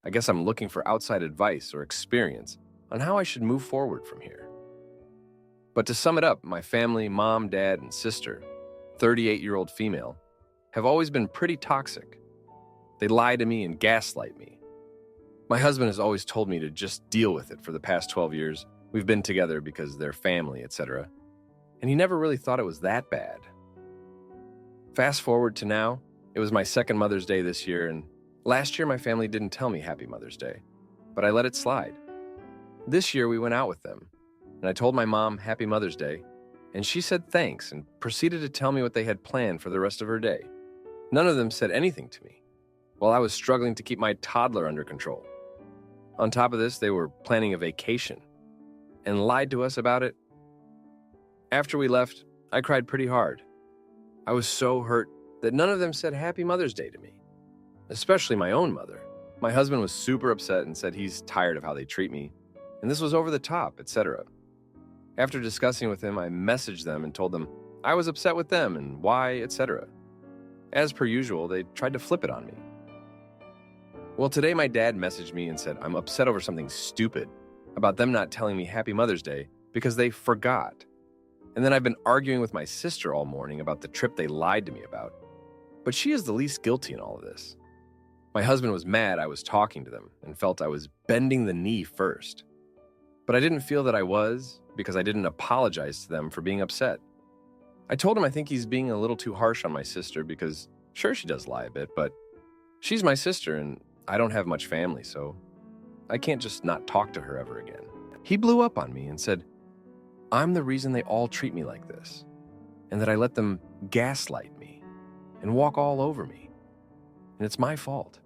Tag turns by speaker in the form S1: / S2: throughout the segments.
S1: I guess I'm looking for outside advice or experience on how I should move forward from here. But to sum it up, my family, mom, dad, and sister, 38-year-old female, have always been pretty toxic. They lie to me and gaslight me. My husband has always told me to just deal with it for the past 12 years. We've been together because they're family, etc. And he never really thought it was that bad. Fast forward to now, it was my second Mother's Day this year, and last year my family didn't tell me Happy Mother's Day, but I let it slide. This year we went out with them, and I told my mom Happy Mother's Day, and she said thanks and proceeded to tell me what they had planned for the rest of her day. None of them said anything to me, while I was struggling to keep my toddler under control. On top of this, they were planning a vacation and lied to us about it. After we left, I cried pretty hard. I was so hurt that none of them said Happy Mother's Day to me, especially my own mother. My husband was super upset and said he's tired of how they treat me, and this was over the top, etc. After discussing with him, I messaged them and told them I was upset with them and why, etc. As per usual, they tried to flip it on me. Well, today my dad messaged me and said I'm upset over something stupid about them not telling me Happy Mother's Day because they forgot. And then I've been arguing with my sister all morning about the trip they lied to me about. But she is the least guilty in all of this. My husband was mad I was talking to them and felt I was bending the knee first. But I didn't feel that I was because I didn't apologize to them for being upset. I told him I think he's being a little too harsh on my sister because sure, she does lie a bit, but she's my sister and I don't have much family, so I can't just not talk to her ever again. He blew up on me and said, I'm the reason they all treat me like this, and that I let them gaslight me and walk all over me, and it's my fault.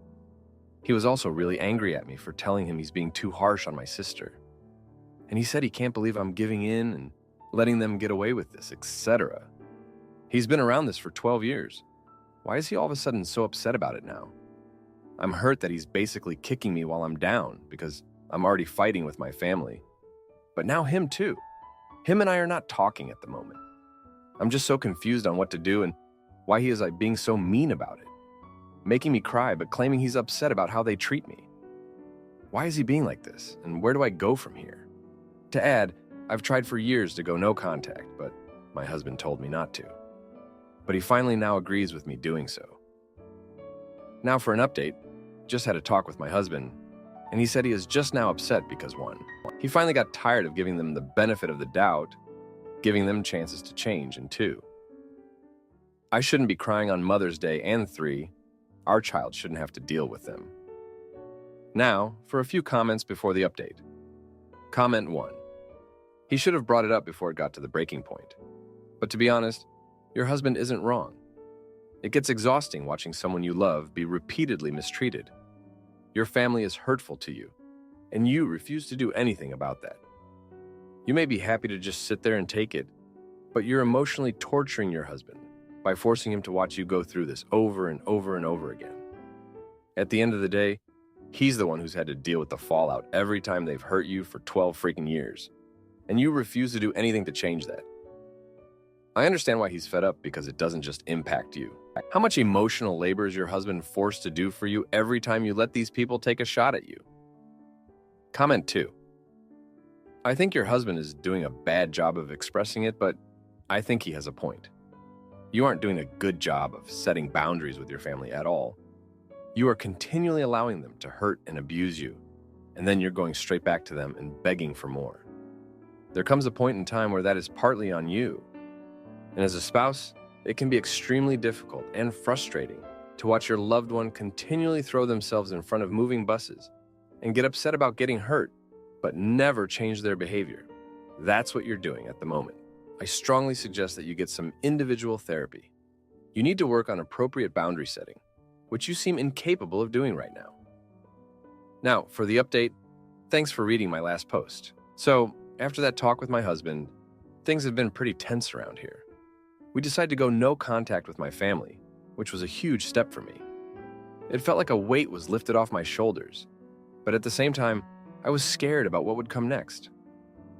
S1: He was also really angry at me for telling him he's being too harsh on my sister, and he said he can't believe I'm giving in and letting them get away with this, etc. He's been around this for 12 years. Why is he all of a sudden so upset about it now? I'm hurt that he's basically kicking me while I'm down because I'm already fighting with my family. But now him too. Him and I are not talking at the moment. I'm just so confused on what to do and why he is being so mean about it, making me cry but claiming he's upset about how they treat me. Why is he being like this, and where do I go from here? To add, I've tried for years to go no contact, but my husband told me not to. But he finally now agrees with me doing so. Now for an update, just had a talk with my husband, and he said he is just now upset because 1, he finally got tired of giving them the benefit of the doubt, giving them chances to change, and 2, I shouldn't be crying on Mother's Day, and 3, our child shouldn't have to deal with them. Now, for a few comments before the update. Comment 1. He should have brought it up before it got to the breaking point. But to be honest, your husband isn't wrong. It gets exhausting watching someone you love be repeatedly mistreated. Your family is hurtful to you, and you refuse to do anything about that. You may be happy to just sit there and take it, but you're emotionally torturing your husband by forcing him to watch you go through this over and over and over again. At the end of the day, he's the one who's had to deal with the fallout every time they've hurt you for 12 freaking years, and you refuse to do anything to change that. I understand why he's fed up because it doesn't just impact you. How much emotional labor is your husband forced to do for you every time you let these people take a shot at you? Comment 2. I think your husband is doing a bad job of expressing it, but I think he has a point. You aren't doing a good job of setting boundaries with your family at all. You are continually allowing them to hurt and abuse you, and then you're going straight back to them and begging for more. There comes a point in time where that is partly on you. And as a spouse, it can be extremely difficult and frustrating to watch your loved one continually throw themselves in front of moving buses and get upset about getting hurt, but never change their behavior. That's what you're doing at the moment. I strongly suggest that you get some individual therapy. You need to work on appropriate boundary setting, which you seem incapable of doing right now. Now, for the update, thanks for reading my last post. So, after that talk with my husband, things have been pretty tense around here. We decided to go no contact with my family, which was a huge step for me. It felt like a weight was lifted off my shoulders, but at the same time, I was scared about what would come next.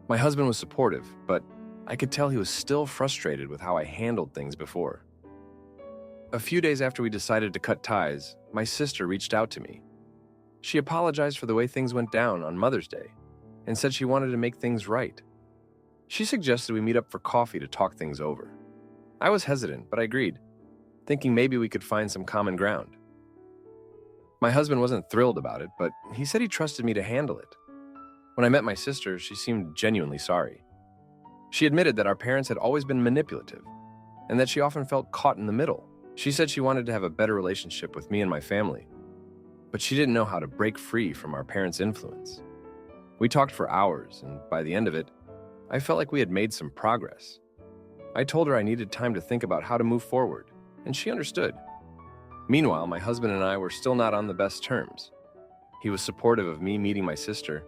S1: My husband was supportive, but I could tell he was still frustrated with how I handled things before. A few days after we decided to cut ties, my sister reached out to me. She apologized for the way things went down on Mother's Day and said she wanted to make things right. She suggested we meet up for coffee to talk things over. I was hesitant, but I agreed, thinking maybe we could find some common ground. My husband wasn't thrilled about it, but he said he trusted me to handle it. When I met my sister, she seemed genuinely sorry. She admitted that our parents had always been manipulative and that she often felt caught in the middle. She said she wanted to have a better relationship with me and my family, but she didn't know how to break free from our parents' influence. We talked for hours, and by the end of it, I felt like we had made some progress. I told her I needed time to think about how to move forward, and she understood. Meanwhile, my husband and I were still not on the best terms. He was supportive of me meeting my sister,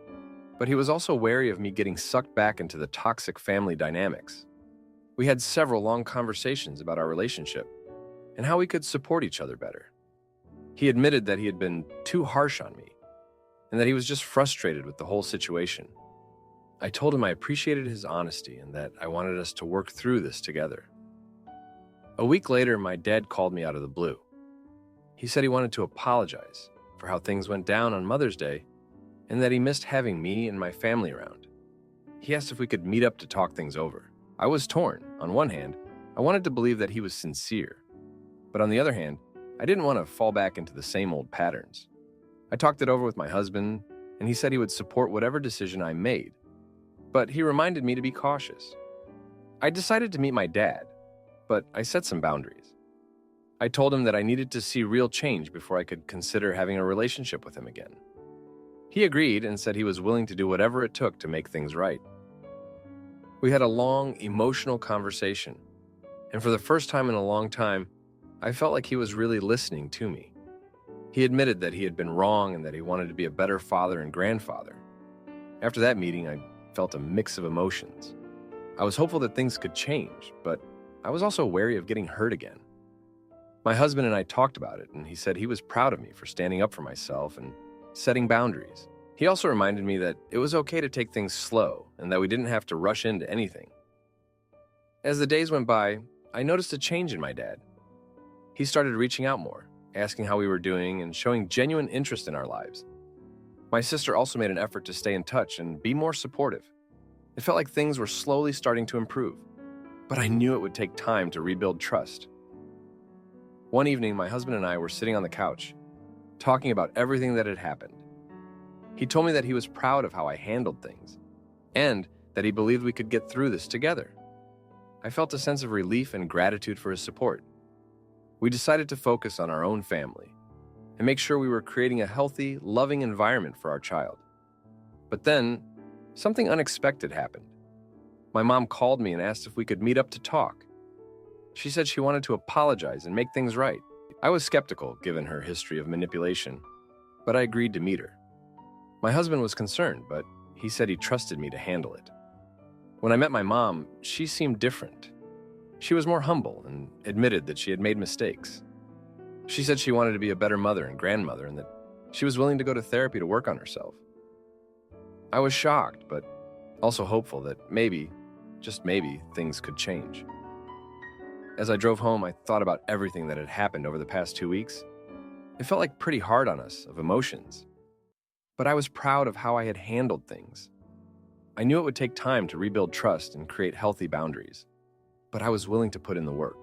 S1: but he was also wary of me getting sucked back into the toxic family dynamics. We had several long conversations about our relationship and how we could support each other better. He admitted that he had been too harsh on me and that he was just frustrated with the whole situation. I told him I appreciated his honesty and that I wanted us to work through this together. A week later, my dad called me out of the blue. He said he wanted to apologize for how things went down on Mother's Day and that he missed having me and my family around. He asked if we could meet up to talk things over. I was torn. On one hand, I wanted to believe that he was sincere. But on the other hand, I didn't want to fall back into the same old patterns. I talked it over with my husband, and he said he would support whatever decision I made. But he reminded me to be cautious. I decided to meet my dad, but I set some boundaries. I told him that I needed to see real change before I could consider having a relationship with him again. He agreed and said he was willing to do whatever it took to make things right. We had a long, emotional conversation, and for the first time in a long time, I felt like he was really listening to me. He admitted that he had been wrong and that he wanted to be a better father and grandfather. After that meeting, I felt a mix of emotions. I was hopeful that things could change, but I was also wary of getting hurt again. My husband and I talked about it, and he said he was proud of me for standing up for myself and setting boundaries. He also reminded me that it was okay to take things slow and that we didn't have to rush into anything. As the days went by, I noticed a change in my dad. He started reaching out more, asking how we were doing and showing genuine interest in our lives. My sister also made an effort to stay in touch and be more supportive. It felt like things were slowly starting to improve, but I knew it would take time to rebuild trust. One evening, my husband and I were sitting on the couch, talking about everything that had happened. He told me that he was proud of how I handled things, and that he believed we could get through this together. I felt a sense of relief and gratitude for his support. We decided to focus on our own family and make sure we were creating a healthy, loving environment for our child. But then, something unexpected happened. My mom called me and asked if we could meet up to talk. She said she wanted to apologize and make things right. I was skeptical, given her history of manipulation, but I agreed to meet her. My husband was concerned, but he said he trusted me to handle it. When I met my mom, she seemed different. She was more humble and admitted that she had made mistakes. She said she wanted to be a better mother and grandmother and that she was willing to go to therapy to work on herself. I was shocked, but also hopeful that maybe, just maybe, things could change. As I drove home, I thought about everything that had happened over the past 2 weeks. It felt like pretty hard on us, of emotions. But I was proud of how I had handled things. I knew it would take time to rebuild trust and create healthy boundaries, but I was willing to put in the work.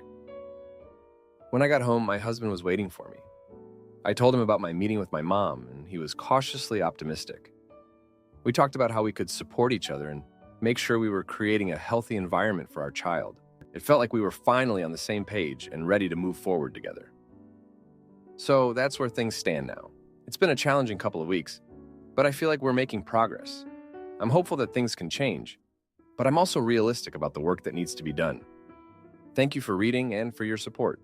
S1: When I got home, my husband was waiting for me. I told him about my meeting with my mom, and he was cautiously optimistic. We talked about how we could support each other and make sure we were creating a healthy environment for our child. It felt like we were finally on the same page and ready to move forward together. So that's where things stand now. It's been a challenging couple of weeks, but I feel like we're making progress. I'm hopeful that things can change, but I'm also realistic about the work that needs to be done. Thank you for reading and for your support.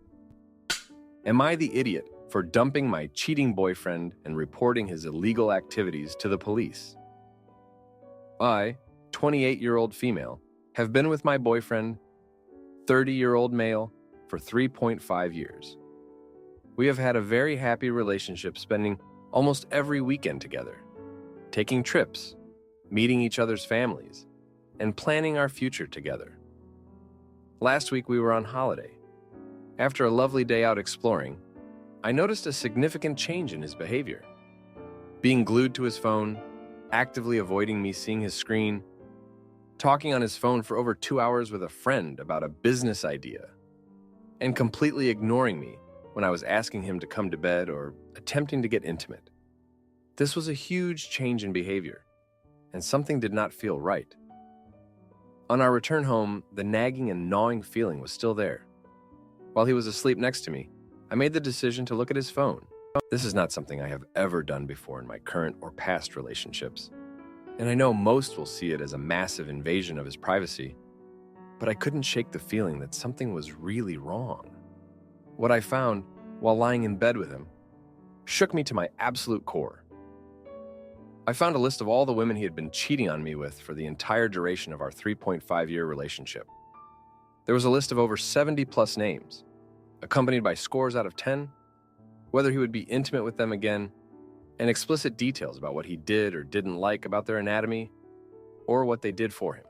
S1: Am I the idiot for dumping my cheating boyfriend and reporting his illegal activities to the police? I, 28-year-old female, have been with my boyfriend, 30-year-old male, for 3.5 years. We have had a very happy relationship, spending almost every weekend together, taking trips, meeting each other's families, and planning our future together. Last week we were on holiday. After a lovely day out exploring, I noticed a significant change in his behavior. being glued to his phone, actively avoiding me seeing his screen, talking on his phone for over 2 hours with a friend about a business idea, and completely ignoring me when I was asking him to come to bed or attempting to get intimate. This was a huge change in behavior, and something did not feel right. On our return home, the nagging and gnawing feeling was still there. While he was asleep next to me, I made the decision to look at his phone. This is not something I have ever done before in my current or past relationships, and I know most will see it as a massive invasion of his privacy, but I couldn't shake the feeling that something was really wrong. What I found, while lying in bed with him, shook me to my absolute core. I found a list of all the women he had been cheating on me with for the entire duration of our 3.5-year relationship. There was a list of over 70-plus names, accompanied by scores out of 10, whether he would be intimate with them again, and explicit details about what he did or didn't like about their anatomy, or what they did for him.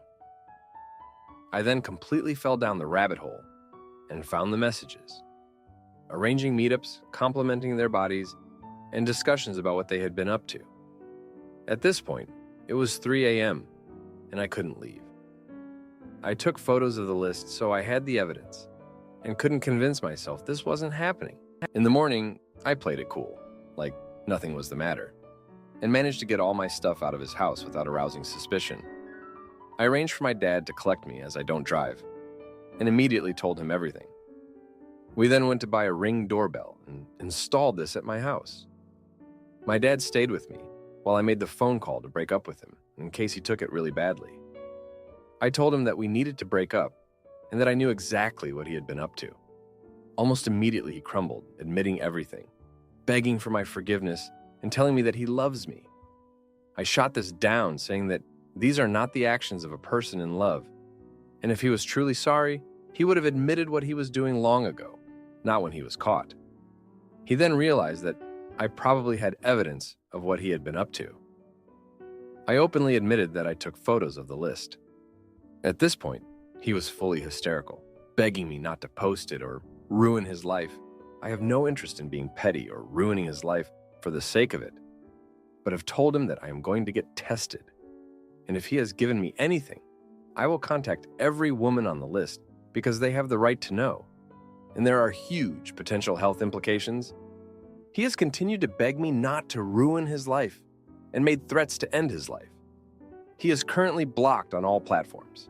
S1: I then completely fell down the rabbit hole and found the messages, arranging meetups, complimenting their bodies, and discussions about what they had been up to. At this point, it was 3 a.m., and I couldn't leave. I took photos of the list so I had the evidence, and couldn't convince myself this wasn't happening. In the morning, I played it cool, like nothing was the matter, and managed to get all my stuff out of his house without arousing suspicion. I arranged for my dad to collect me as I don't drive, and immediately told him everything. We then went to buy a Ring doorbell and installed this at my house. My dad stayed with me while I made the phone call to break up with him, in case he took it really badly. I told him that we needed to break up and that I knew exactly what he had been up to. Almost immediately he crumbled, admitting everything, begging for my forgiveness and telling me that he loves me. I shot this down, saying that these are not the actions of a person in love, and if he was truly sorry, he would have admitted what he was doing long ago, not when he was caught. He then realized that I probably had evidence of what he had been up to. I openly admitted that I took photos of the list. At this point, he was fully hysterical, begging me not to post it or ruin his life. I have no interest in being petty or ruining his life for the sake of it, but have told him that I am going to get tested. And if he has given me anything, I will contact every woman on the list because they have the right to know. And there are huge potential health implications. He has continued to beg me not to ruin his life and made threats to end his life. He is currently blocked on all platforms.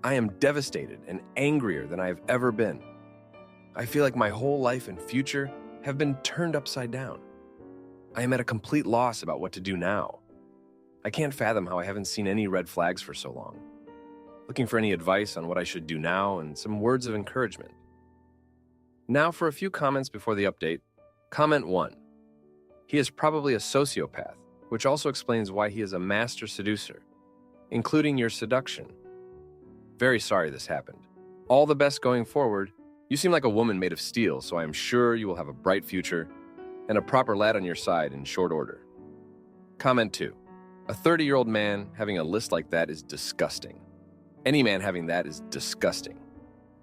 S1: I am devastated and angrier than I have ever been. I feel like my whole life and future have been turned upside down. I am at a complete loss about what to do now. I can't fathom how I haven't seen any red flags for so long. Looking for any advice on what I should do now and some words of encouragement. Now for a few comments before the update. Comment 1. He is probably a sociopath, which also explains why he is a master seducer, including your seduction. Very sorry this happened. All the best going forward. You seem like a woman made of steel, so I am sure you will have a bright future and a proper lad on your side in short order. Comment 2. A 30-year-old man having a list like that is disgusting. Any man having that is disgusting.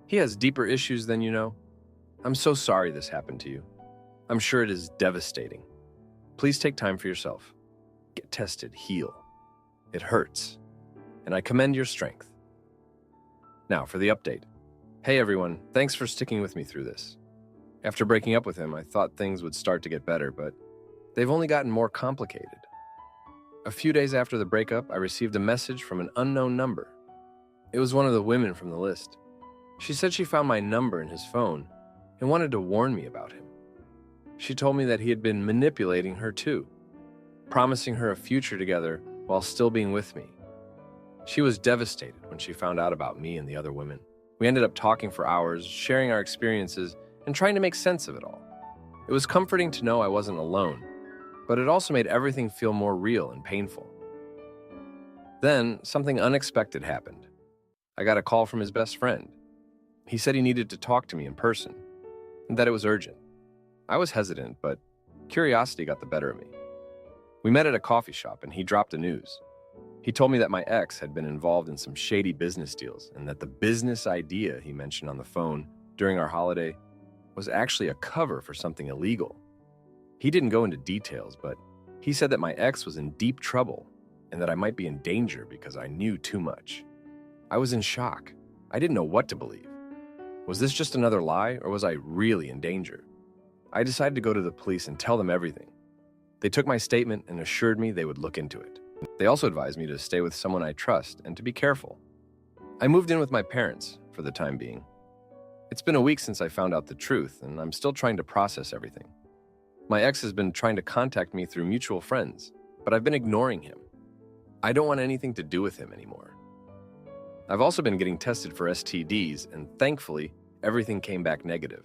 S1: He has deeper issues than you know. I'm so sorry this happened to you. I'm sure it is devastating. Please take time for yourself. Get tested, heal. It hurts, and I commend your strength. Now for the update. Hey everyone, thanks for sticking with me through this. After breaking up with him, I thought things would start to get better, but they've only gotten more complicated. A few days after the breakup, I received a message from an unknown number. It was one of the women from the list. She said she found my number in his phone and wanted to warn me about him. She told me that he had been manipulating her too, promising her a future together while still being with me. She was devastated when she found out about me and the other women. We ended up talking for hours, sharing our experiences, and trying to make sense of it all. It was comforting to know I wasn't alone, but it also made everything feel more real and painful. Then, something unexpected happened. I got a call from his best friend. He said he needed to talk to me in person, and that it was urgent. I was hesitant, but curiosity got the better of me. We met at a coffee shop, and he dropped the news. He told me that my ex had been involved in some shady business deals, and that the business idea he mentioned on the phone during our holiday was actually a cover for something illegal. He didn't go into details, but He said that my ex was in deep trouble and that I might be in danger because I knew too much. I was in shock. I didn't know what to believe. Was this just another lie, or was I really in danger? I decided to go to the police and tell them everything. They took my statement and assured me they would look into it. They also advised me to stay with someone I trust and to be careful. I moved in with my parents for the time being. It's been a week since I found out the truth, and I'm still trying to process everything. My ex has been trying to contact me through mutual friends, but I've been ignoring him. I don't want anything to do with him anymore. I've also been getting tested for STDs, and thankfully, everything came back negative.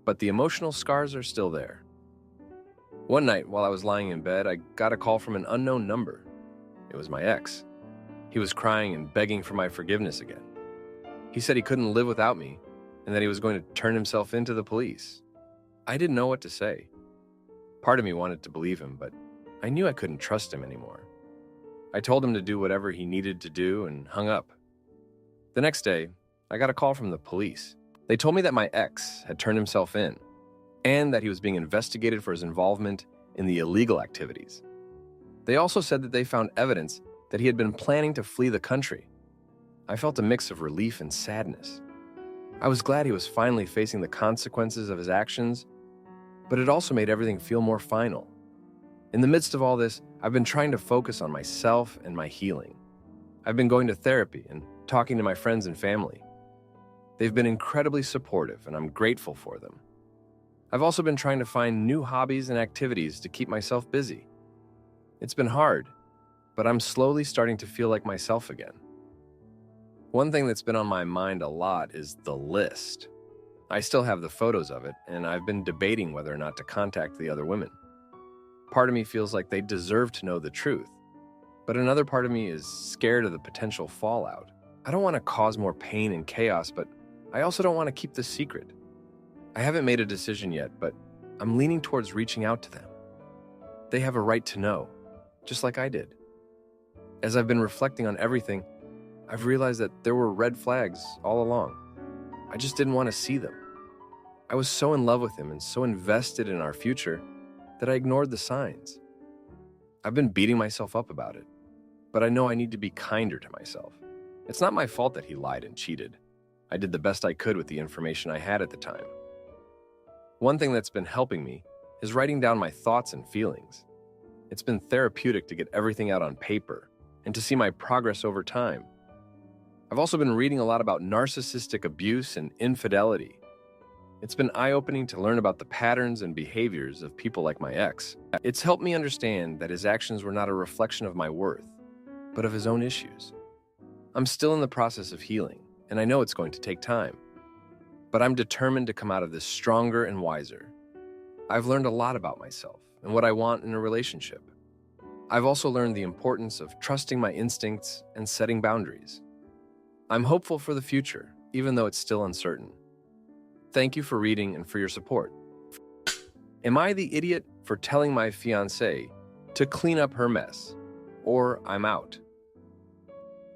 S1: But the emotional scars are still there. One night, while I was lying in bed, I got a call from an unknown number. It was my ex. He was crying and begging for my forgiveness again. He said he couldn't live without me, and that he was going to turn himself into the police. I didn't know what to say. Part of me wanted to believe him, but I knew I couldn't trust him anymore. I told him to do whatever he needed to do and hung up. The next day, I got a call from the police. They told me that my ex had turned himself in and that he was being investigated for his involvement in the illegal activities. They also said that they found evidence that he had been planning to flee the country. I felt a mix of relief and sadness. I was glad he was finally facing the consequences of his actions, but it also made everything feel more final. In the midst of all this, I've been trying to focus on myself and my healing. I've been going to therapy and talking to my friends and family. They've been incredibly supportive, and I'm grateful for them. I've also been trying to find new hobbies and activities to keep myself busy. It's been hard, but I'm slowly starting to feel like myself again. One thing that's been on my mind a lot is the list. I still have the photos of it, and I've been debating whether or not to contact the other women. Part of me feels like they deserve to know the truth, but another part of me is scared of the potential fallout. I don't want to cause more pain and chaos, but I also don't want to keep this secret. I haven't made a decision yet, but I'm leaning towards reaching out to them. They have a right to know, just like I did. As I've been reflecting on everything, I've realized that there were red flags all along. I just didn't want to see them. I was so in love with him and so invested in our future that I ignored the signs. I've been beating myself up about it, but I know I need to be kinder to myself. It's not my fault that he lied and cheated. I did the best I could with the information I had at the time. One thing that's been helping me is writing down my thoughts and feelings. It's been therapeutic to get everything out on paper and to see my progress over time. I've also been reading a lot about narcissistic abuse and infidelity. It's been eye-opening to learn about the patterns and behaviors of people like my ex. It's helped me understand that his actions were not a reflection of my worth, but of his own issues. I'm still in the process of healing, and I know it's going to take time. But I'm determined to come out of this stronger and wiser. I've learned a lot about myself and what I want in a relationship. I've also learned the importance of trusting my instincts and setting boundaries. I'm hopeful for the future, even though it's still uncertain. Thank you for reading and for your support. Am I the idiot for telling my fiancée to clean up her mess? Or I'm out.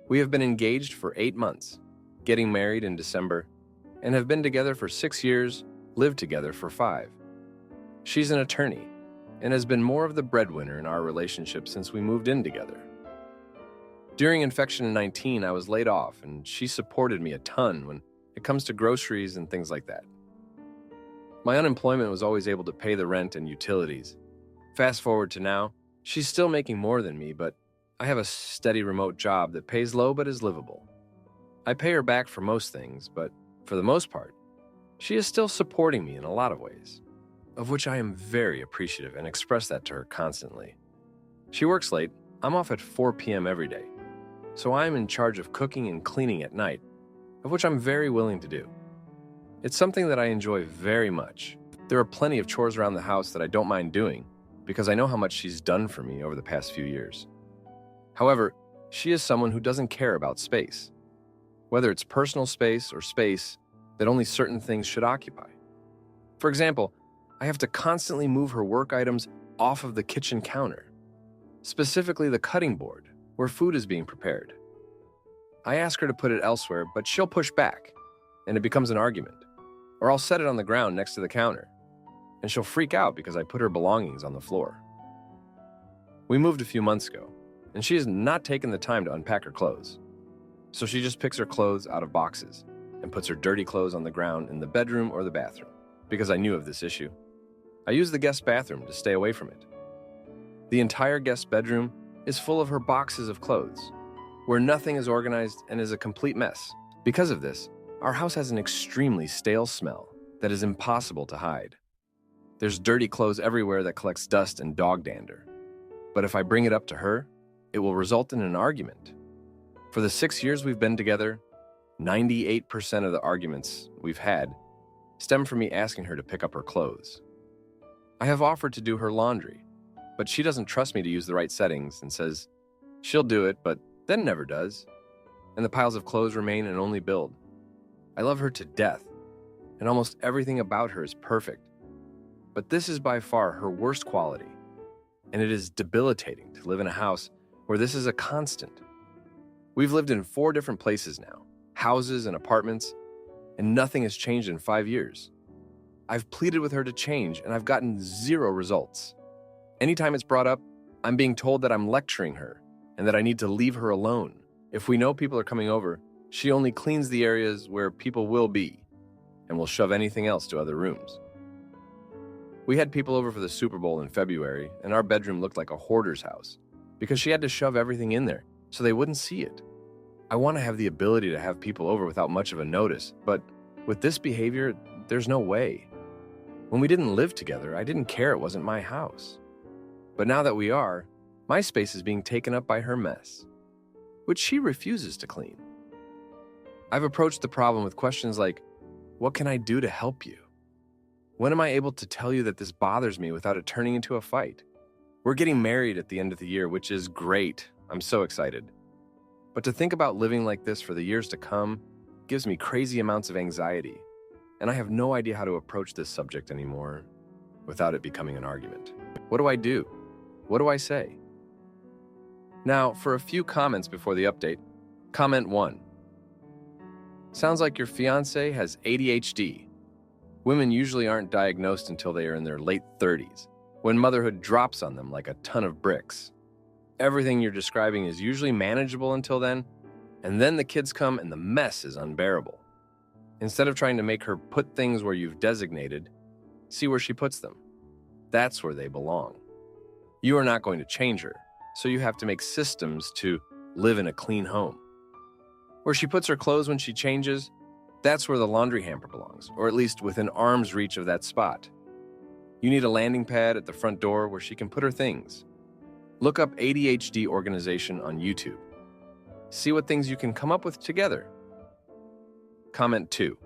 S1: We have been engaged for 8 months, getting married in December, and have been together for 6 years, lived together for 5. She's an attorney and has been more of the breadwinner in our relationship since we moved in together. During Infection 19, I was laid off, and she supported me a ton when it comes to groceries and things like that. My unemployment was always able to pay the rent and utilities. Fast forward to now, she's still making more than me, but I have a steady remote job that pays low but is livable. I pay her back for most things, but for the most part, she is still supporting me in a lot of ways, of which I am very appreciative and express that to her constantly. She works late. I'm off at 4 p.m. every day, so I am in charge of cooking and cleaning at night, of which I'm very willing to do. It's something that I enjoy very much. There are plenty of chores around the house that I don't mind doing because I know how much she's done for me over the past few years. However, she is someone who doesn't care about space, whether it's personal space or space that only certain things should occupy. For example, I have to constantly move her work items off of the kitchen counter, specifically the cutting board where food is being prepared. I ask her to put it elsewhere, but she'll push back, and it becomes an argument. Or I'll set it on the ground next to the counter, and she'll freak out because I put her belongings on the floor. We moved a few months ago, and she has not taken the time to unpack her clothes. So she just picks her clothes out of boxes and puts her dirty clothes on the ground in the bedroom or the bathroom. Because I knew of this issue, I used the guest bathroom to stay away from it. The entire guest bedroom is full of her boxes of clothes, where nothing is organized and is a complete mess. Because of this, our house has an extremely stale smell that is impossible to hide. There's dirty clothes everywhere that collects dust and dog dander. But if I bring it up to her, it will result in an argument. For the 6 years we've been together, 98% of the arguments we've had stem from me asking her to pick up her clothes. I have offered to do her laundry, but she doesn't trust me to use the right settings and says she'll do it, but then never does. And the piles of clothes remain and only build. I love her to death, and almost everything about her is perfect. But this is by far her worst quality, and it is debilitating to live in a house where this is a constant. We've lived in 4 different places now, houses and apartments, and nothing has changed in 5 years. I've pleaded with her to change, and I've gotten 0 results. Anytime it's brought up, I'm being told that I'm lecturing her and that I need to leave her alone. If we know people are coming over, she only cleans the areas where people will be and will shove anything else to other rooms. We had people over for the Super Bowl in February, and our bedroom looked like a hoarder's house because she had to shove everything in there so they wouldn't see it. I want to have the ability to have people over without much of a notice, but with this behavior, there's no way. When we didn't live together, I didn't care it wasn't my house. But now that we are, my space is being taken up by her mess, which she refuses to clean. I've approached the problem with questions like, what can I do to help you? When am I able to tell you that this bothers me without it turning into a fight? We're getting married at the end of the year, which is great. I'm so excited. But to think about living like this for the years to come gives me crazy amounts of anxiety, and I have no idea how to approach this subject anymore without it becoming an argument. What do I do? What do I say? Now, for a few comments before the update. Comment 1. Sounds like your fiancé has ADHD. Women usually aren't diagnosed until they are in their late 30s, when motherhood drops on them like a ton of bricks. Everything you're describing is usually manageable until then, and then the kids come and the mess is unbearable. Instead of trying to make her put things where you've designated, see where she puts them. That's where they belong. You are not going to change her, so you have to make systems to live in a clean home. Where she puts her clothes when she changes, that's where the laundry hamper belongs, or at least within arm's reach of that spot. You need a landing pad at the front door where she can put her things. Look up ADHD organization on YouTube. See what things you can come up with together. Comment 2.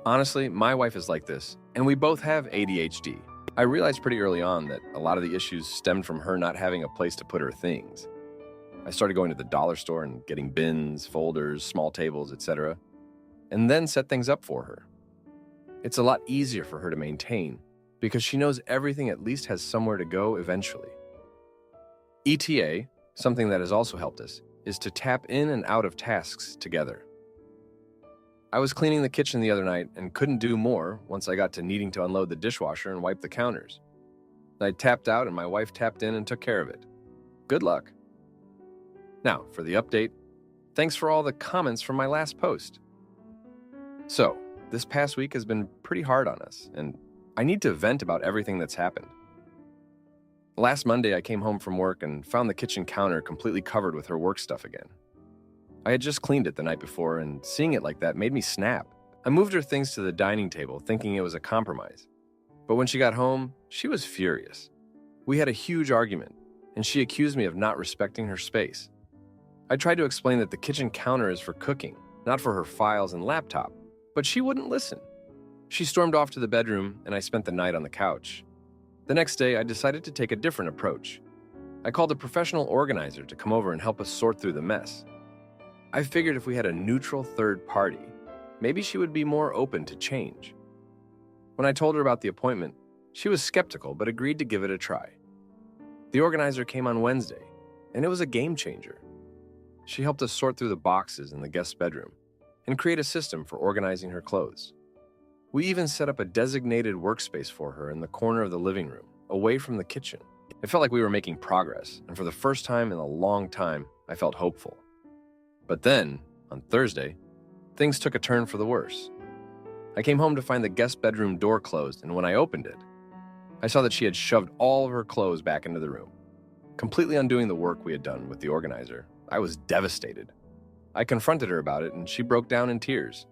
S1: Honestly, my wife is like this, and we both have ADHD. I realized pretty early on that a lot of the issues stemmed from her not having a place to put her things. I started going to the dollar store and getting bins, folders, small tables, etc., and then set things up for her. It's a lot easier for her to maintain because she knows everything at least has somewhere to go eventually. ETA, something that has also helped us, is to tap in and out of tasks together. I was cleaning the kitchen the other night and couldn't do more once I got to needing to unload the dishwasher and wipe the counters. I tapped out and my wife tapped in and took care of it. Good luck. Now, for the update, thanks for all the comments from my last post. So, this past week has been pretty hard on us, and I need to vent about everything that's happened. Last Monday, I came home from work and found the kitchen counter completely covered with her work stuff again. I had just cleaned it the night before, and seeing it like that made me snap. I moved her things to the dining table, thinking it was a compromise. But when she got home, she was furious. We had a huge argument, and she accused me of not respecting her space. I tried to explain that the kitchen counter is for cooking, not for her files and laptop, but she wouldn't listen. She stormed off to the bedroom, and I spent the night on the couch. The next day, I decided to take a different approach. I called a professional organizer to come over and help us sort through the mess. I figured if we had a neutral third party, maybe she would be more open to change. When I told her about the appointment, she was skeptical but agreed to give it a try. The organizer came on Wednesday, and it was a game changer. She helped us sort through the boxes in the guest bedroom and create a system for organizing her clothes. We even set up a designated workspace for her in the corner of the living room, away from the kitchen. It felt like we were making progress, and for the first time in a long time, I felt hopeful. But then, on Thursday, things took a turn for the worse. I came home to find the guest bedroom door closed, and when I opened it, I saw that she had shoved all of her clothes back into the room, completely undoing the work we had done with the organizer. I was devastated. I confronted her about it, and she broke down in tears.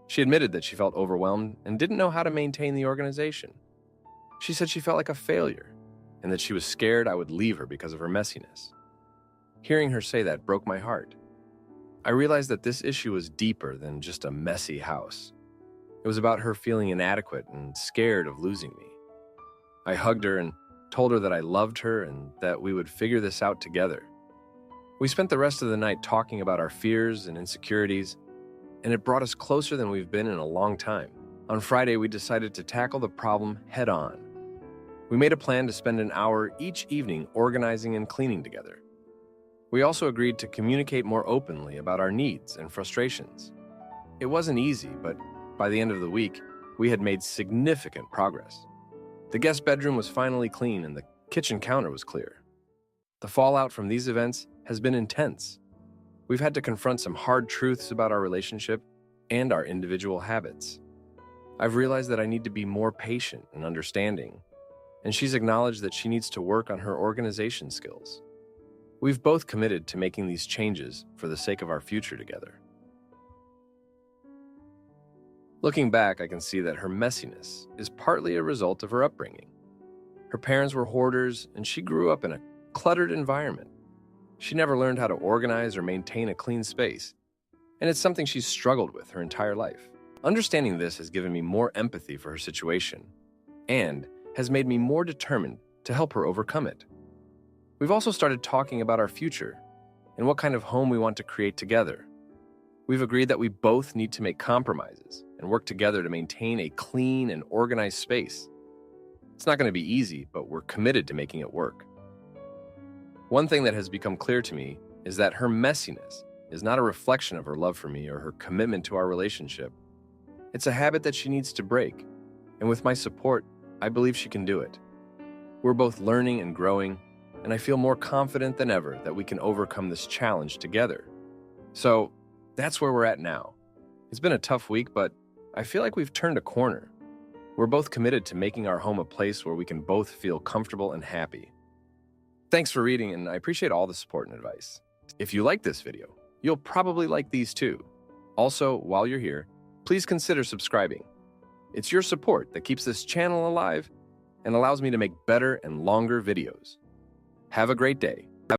S1: She admitted that she felt overwhelmed and didn't know how to maintain the organization. She said she felt like a failure, and that she was scared I would leave her because of her messiness. Hearing her say that broke my heart. I realized that this issue was deeper than just a messy house. It was about her feeling inadequate and scared of losing me. I hugged her and told her that I loved her and that we would figure this out together. We spent the rest of the night talking about our fears and insecurities, and it brought us closer than we've been in a long time. On Friday, we decided to tackle the problem head on. We made a plan to spend an hour each evening organizing and cleaning together. We also agreed to communicate more openly about our needs and frustrations. It wasn't easy, but by the end of the week, we had made significant progress. The guest bedroom was finally clean and the kitchen counter was clear. The fallout from these events has been intense. We've had to confront some hard truths about our relationship and our individual habits. I've realized that I need to be more patient and understanding, and she's acknowledged that she needs to work on her organization skills. We've both committed to making these changes for the sake of our future together. Looking back, I can see that her messiness is partly a result of her upbringing. Her parents were hoarders, and she grew up in a cluttered environment. She never learned how to organize or maintain a clean space, and it's something she's struggled with her entire life. Understanding this has given me more empathy for her situation and has made me more determined to help her overcome it. We've also started talking about our future and what kind of home we want to create together. We've agreed that we both need to make compromises and work together to maintain a clean and organized space. It's not going to be easy, but we're committed to making it work. One thing that has become clear to me is that her messiness is not a reflection of her love for me or her commitment to our relationship. It's a habit that she needs to break, and with my support, I believe she can do it. We're both learning and growing, and I feel more confident than ever that we can overcome this challenge together. So that's where we're at now. It's been a tough week, but I feel like we've turned a corner. We're both committed to making our home a place where we can both feel comfortable and happy. Thanks for reading, and I appreciate all the support and advice. If you like this video, you'll probably like these too. Also, while you're here, please consider subscribing. It's your support that keeps this channel alive and allows me to make better and longer videos. Have a great day.